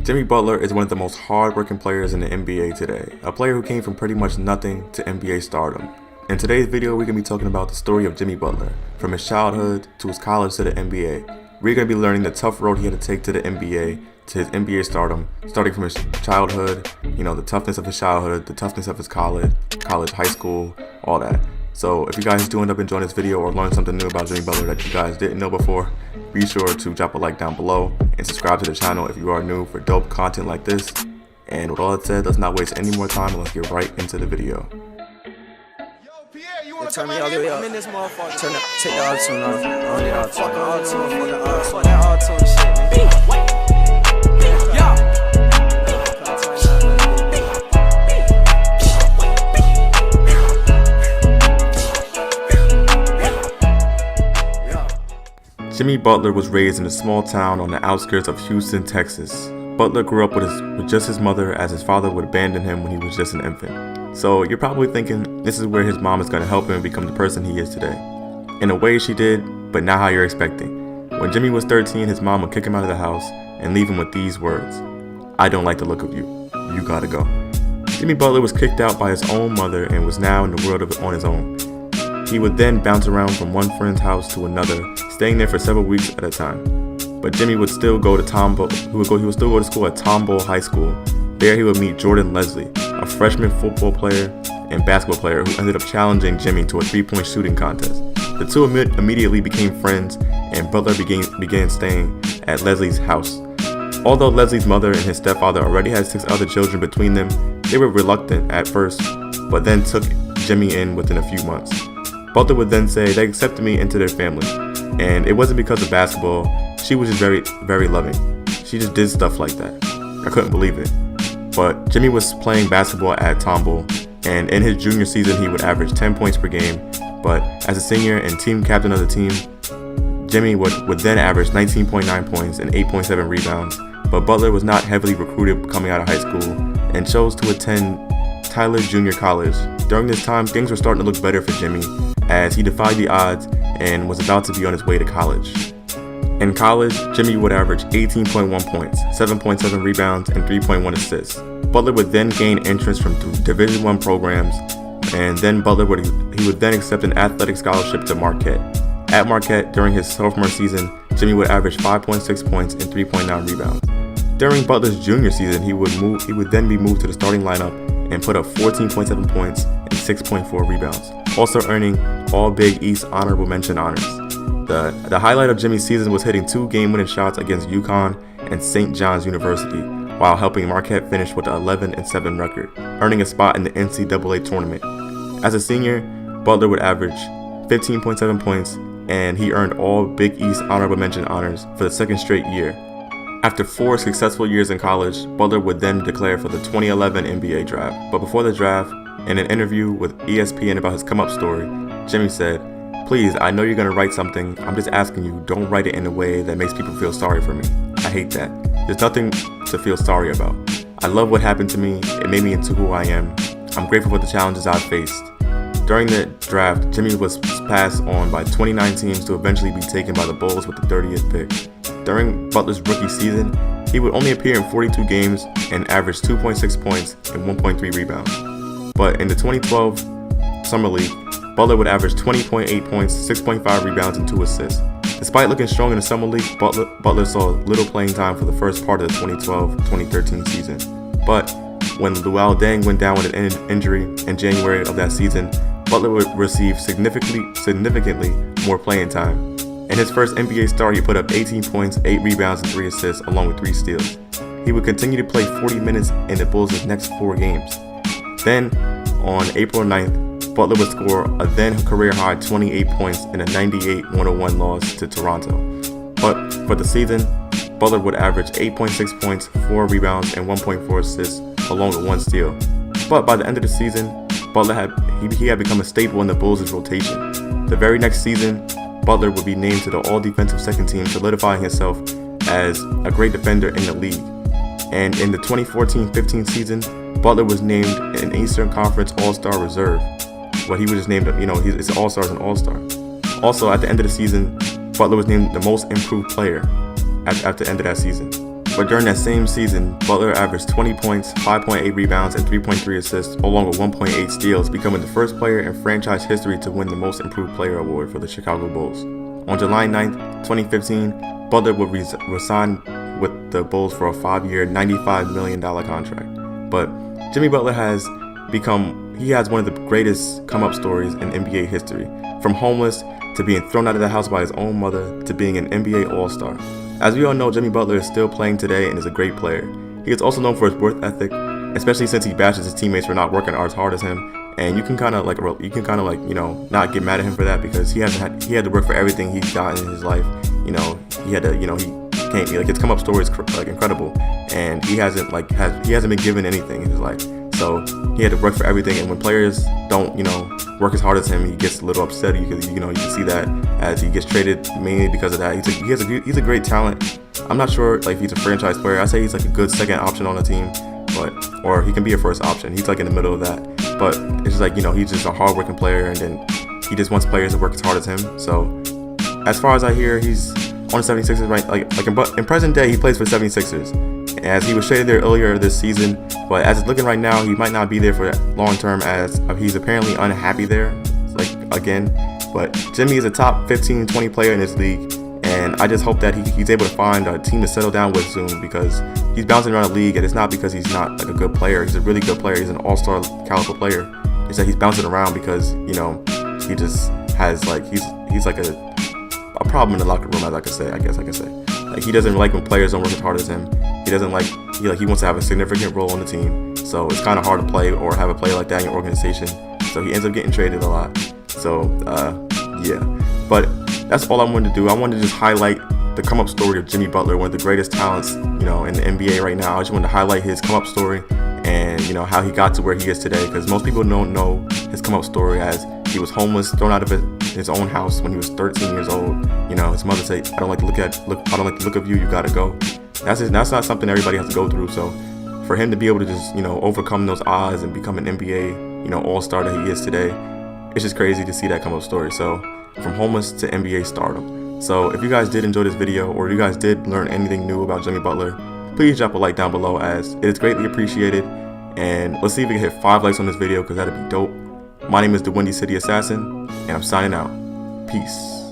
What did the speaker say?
Jimmy Butler is one of the most hard-working players in the NBA today, a player who came from pretty much nothing to NBA stardom. In today's video, we're going to be talking about the story of Jimmy Butler, from his childhood to his college to the NBA. We're going to be learning the tough road he had to take to the NBA, to his NBA stardom, starting from his childhood, the toughness of his childhood, the toughness of his college, high school, all that. So if you guys do end up enjoying this video or learn something new about Jimmy Butler that you guys didn't know before, be sure to drop a like down below and subscribe to the channel if you are new for dope content like this. And with all that said, let's not waste any more time and let's get right into the video. Turn me all the way up. I'm in this motherfucker. Take the auto-tune off. I don't need auto-tune. Fuck that auto-tune shit, man. Jimmy Butler was raised in a small town on the outskirts of Houston, Texas. Butler grew up with just his mother, as his father would abandon him when he was just an infant. So you're probably thinking this is where his mom is going to help him become the person he is today. In a way she did, but not how you're expecting. When Jimmy was 13, his mom would kick him out of the house and leave him with these words: "I don't like the look of you. You gotta go." Jimmy Butler was kicked out by his own mother and was now in the world on his own. He would then bounce around from one friend's house to another, staying there for several weeks at a time. But Jimmy would still go to He would still go to school at Tomball High School. There he would meet Jordan Leslie, a freshman football player and basketball player who ended up challenging Jimmy to a three-point shooting contest. The two immediately became friends, and Butler began staying at Leslie's house. Although Leslie's mother and his stepfather already had 6 other children between them, they were reluctant at first, but then took Jimmy in within a few months. Butler would then say they accepted me into their family, and it wasn't because of basketball. She was just very, very loving. She just did stuff like that. I couldn't believe it. But Jimmy was playing basketball at Tomball, and in his junior season he would average 10 points per game. But as a senior and team captain of the team, Jimmy would then average 19.9 points and 8.7 rebounds. But Butler was not heavily recruited coming out of high school and chose to attend Tyler Junior College. During this time, things were starting to look better for Jimmy, as he defied the odds and was about to be on his way to college. In college, Jimmy would average 18.1 points, 7.7 rebounds, and 3.1 assists. Butler would then gain entrance from Division I programs, and then he would then accept an athletic scholarship to Marquette. At Marquette, during his sophomore season, Jimmy would average 5.6 points and 3.9 rebounds. During Butler's junior season, he would then be moved to the starting lineup and put up 14.7 points and 6.4 rebounds, also earning all Big East honorable mention honors. The highlight of Jimmy's season was hitting 2 game-winning shots against UConn and St. John's University, while helping Marquette finish with an 11-7 record, earning a spot in the NCAA tournament. As a senior, Butler would average 15.7 points, and he earned all Big East honorable mention honors for the second straight year. After 4 successful years in college, Butler would then declare for the 2011 NBA draft. But before the draft, in an interview with ESPN about his come-up story, Jimmy said, "Please, I know you're going to write something. I'm just asking you, don't write it in a way that makes people feel sorry for me. I hate that. There's nothing to feel sorry about. I love what happened to me. It made me into who I am. I'm grateful for the challenges I've faced." During the draft, Jimmy was passed on by 29 teams to eventually be taken by the Bulls with the 30th pick. During Butler's rookie season, he would only appear in 42 games and average 2.6 points and 1.3 rebounds. But in the 2012 Summer League, Butler would average 20.8 points, 6.5 rebounds, and 2 assists. Despite looking strong in the Summer League, Butler saw little playing time for the first part of the 2012-2013 season. But when Luol Deng went down with an injury in January of that season, Butler would receive significantly more playing time. In his first NBA start, he put up 18 points, 8 rebounds, and 3 assists, along with 3 steals. He would continue to play 40 minutes in the Bulls' next 4 games. Then, on April 9th, Butler would score a then career-high 28 points in a 98-101 loss to Toronto. But for the season, Butler would average 8.6 points, 4 rebounds, and 1.4 assists, along with 1 steal. But by the end of the season, Butler had become a staple in the Bulls' rotation. The very next season, Butler would be named to the all-defensive second team, solidifying himself as a great defender in the league. And in the 2014-15 season, Butler was named an Eastern Conference All-Star Reserve. But he was just named, he's an All-Star as an All-Star. Also, at the end of the season, Butler was named the most improved player at the end of that season. But during that same season, Butler averaged 20 points, 5.8 rebounds, and 3.3 assists, along with 1.8 steals, becoming the first player in franchise history to win the Most Improved Player award for the Chicago Bulls. On July 9th, 2015, Butler would resign with the Bulls for a 5-year, $95 million contract. But Jimmy Butler has one of the greatest come-up stories in NBA history. From homeless to being thrown out of the house by his own mother to being an NBA All-Star. As we all know, Jimmy Butler is still playing today and is a great player. He is also known for his work ethic, especially since he bashes his teammates for not working as hard as him. And you can kind of not get mad at him for that, because he had to work for everything he's got in his life. His come up story is incredible, and he hasn't been given anything in his life. So he had to work for everything, and when players don't, work as hard as him, he gets a little upset. You can see that as he gets traded mainly because of that. He's a great talent. I'm not sure if he's a franchise player. I say he's a good second option on the team, or he can be a first option. He's in the middle of that. But it's just he's just a hard-working player, and then he just wants players to work as hard as him. So as far as I hear, he's on the 76ers, right? In present day, he plays for the 76ers. As he was traded there earlier this season, but as it's looking right now, he might not be there for long term, as he's apparently unhappy there, again. But Jimmy is a top 15-20 player in this league, and I just hope that he's able to find a team to settle down with soon, because he's bouncing around the league, and it's not because he's not a good player. He's a really good player. He's an all-star caliber player. It's that he's bouncing around because he just has he's a problem in the locker room, as I can say. He doesn't like when players don't work as hard as him. He doesn't he wants to have a significant role on the team. So it's kind of hard to play or have a player like that in your organization. So he ends up getting traded a lot. So yeah. But that's all I wanted to do. I wanted to just highlight the come up story of Jimmy Butler, one of the greatest talents, in the NBA right now. I just wanted to highlight his come up story and how he got to where he is today, because most people don't know his come up story, as he was homeless, thrown out of his own house when he was 13 years old. His mother said, I don't like the look of you, you gotta go. That's not something everybody has to go through. So for him to be able to just, overcome those odds and become an NBA, all-star that he is today, it's just crazy to see that come up story. So from homeless to NBA stardom. So if you guys did enjoy this video, or you guys did learn anything new about Jimmy Butler, please drop a like down below, as it is greatly appreciated. And let's see if we can hit 5 likes on this video, because that'd be dope. My name is the Windy City Assassin, and I'm signing out. Peace.